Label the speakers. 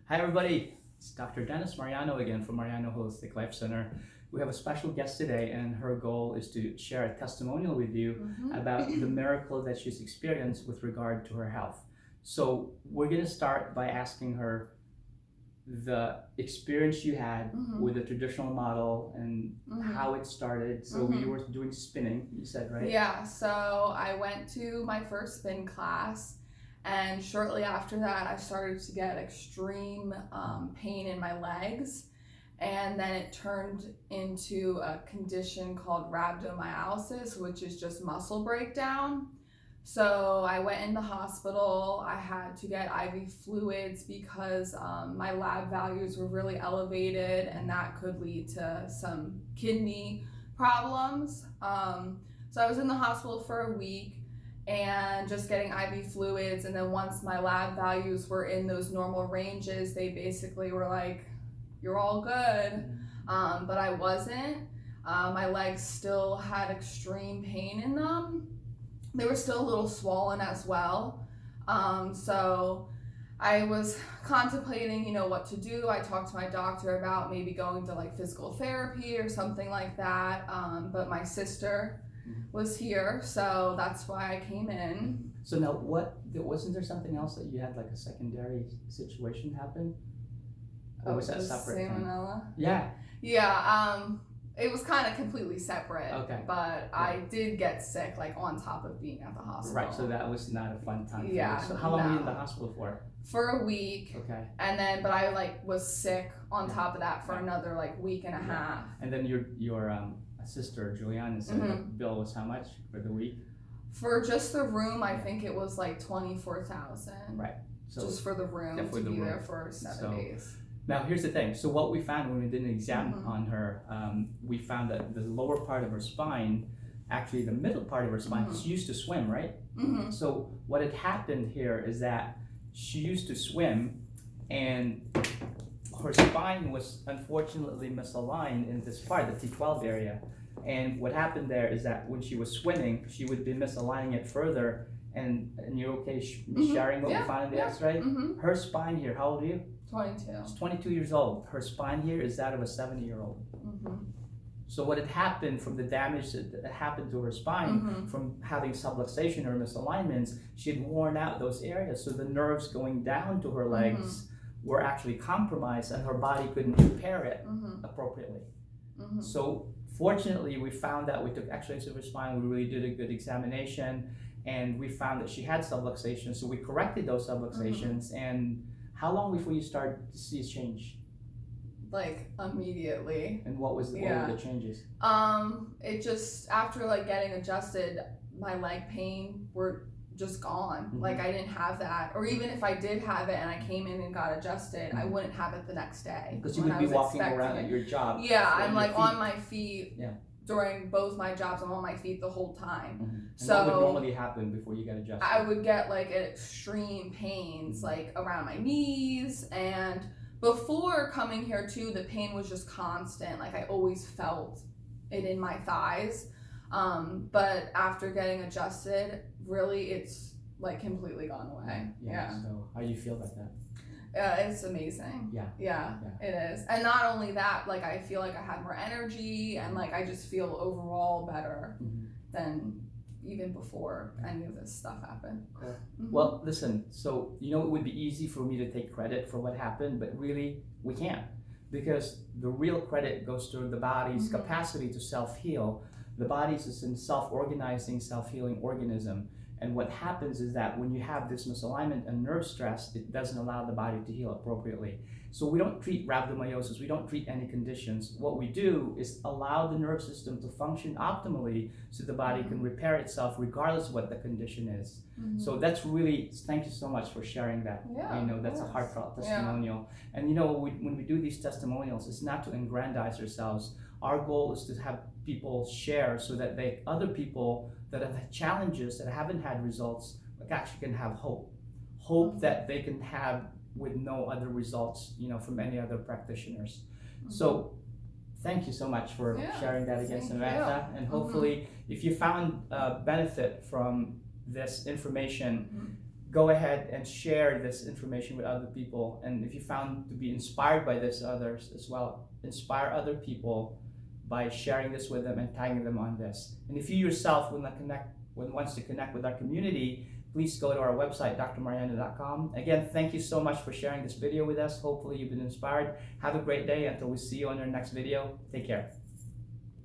Speaker 1: Hi everybody, it's Dr. Dennis Mariano again from Mariano Holistic Life Center. We have a special guest today and her goal is to share a testimonial with you about the miracle that she's experienced with regard to her health. So we're going to start by asking her the experience you had with the traditional model and how it started. So you were doing spinning, you said, right?
Speaker 2: Yeah, so I went to my first spin class, and shortly after that I started to get extreme pain in my legs, and then it turned into a condition called rhabdomyolysis, which is just muscle breakdown. So I went in the hospital. I had to get IV fluids because my lab values were really elevated, and that could lead to some kidney problems. So I was in the hospital for a week and just getting IV fluids. And then once my lab values were in those normal ranges, they basically were like, you're all good. But I wasn't. My legs still had extreme pain in them. They were still a little swollen as well. So I was contemplating, what to do. I talked to my doctor about maybe going to like physical therapy or something like that. But my sister was here, so that's why I came in.
Speaker 1: So now wasn't there something else that you had, like a secondary situation happen? Or was that separate?
Speaker 2: Salmonella?
Speaker 1: Yeah.
Speaker 2: Yeah, it was kind of completely separate.
Speaker 1: Okay.
Speaker 2: But I did get sick, like on top of being at the hospital.
Speaker 1: Right, so that was not a fun time for
Speaker 2: Yeah,
Speaker 1: you. So how long were you in the hospital for?
Speaker 2: For a week.
Speaker 1: Okay.
Speaker 2: And then, but I was sick on top of that for another week and a half.
Speaker 1: And then your sister Juliana said the bill was how much for the week?
Speaker 2: For just the room, I think it was like $24,000.
Speaker 1: Right. So
Speaker 2: just for the room to be there for 7 days.
Speaker 1: Now here's the thing. So what we found when we did an exam on her, we found that the lower part of her spine, actually the middle part of her spine, she used to swim, right? So what had happened here is that she used to swim, and her spine was unfortunately misaligned in this part, the T12 area. And what happened there is that when she was swimming, she would be misaligning it further. And you're okay sharing what we found in the X-ray? Her spine here, how old are you?
Speaker 2: 22.
Speaker 1: She's 22 years old. Her spine here is that of a 70-year-old. So what had happened from the damage that happened to her spine from having subluxation or misalignments, she had worn out those areas. So the nerves going down to her legs were actually compromised, and her body couldn't repair it appropriately. So fortunately, we found that we took x-rays of her spine. We really did a good examination, and we found that she had subluxation. So we corrected those subluxations. And how long before you started to see a change?
Speaker 2: Like immediately.
Speaker 1: And what were the changes?
Speaker 2: It just, after getting adjusted, my leg pain were just gone. Like I didn't have that, or even if I did have it and I came in and got adjusted, I wouldn't have it the next day.
Speaker 1: Because you would be walking around at your job.
Speaker 2: Yeah, I'm on my feet. Yeah. During both my jobs, I'm on my feet the whole time.
Speaker 1: And what would normally happen before you got adjusted?
Speaker 2: I would get extreme pains around my knees, and before coming here too, the pain was just constant. I always felt it in my thighs. But after getting adjusted, really it's completely gone away. Yeah.
Speaker 1: So how do you feel about that?
Speaker 2: It's amazing. Yeah, it is. And not only that, I feel like I have more energy, and I just feel overall better than even before any of this stuff happened.
Speaker 1: Cool. Well, listen, so it would be easy for me to take credit for what happened, but really we can't, because the real credit goes to the body's capacity to self-heal. The body is a self-organizing, self-healing organism. And what happens is that when you have this misalignment and nerve stress, it doesn't allow the body to heal appropriately. So we don't treat rhabdomyolysis, we don't treat any conditions. What we do is allow the nerve system to function optimally so the body can repair itself regardless of what the condition is. So that's really, thank you so much for sharing that. That's a heartfelt testimonial. And when we do these testimonials, it's not to aggrandize ourselves. Our goal is to have people share so that other people that have had challenges, that haven't had results, actually can have hope that they can have with no other results, from any other practitioners. So thank you so much for sharing that again, Samantha. And hopefully, if you found benefit from this information, go ahead and share this information with other people. And if you found to be inspired by this, others as well, inspire other people by sharing this with them and tagging them on this. And if you yourself wants to connect with our community, please go to our website, drmariano.com. Again, thank you so much for sharing this video with us. Hopefully you've been inspired. Have a great day until we see you on our next video. Take care.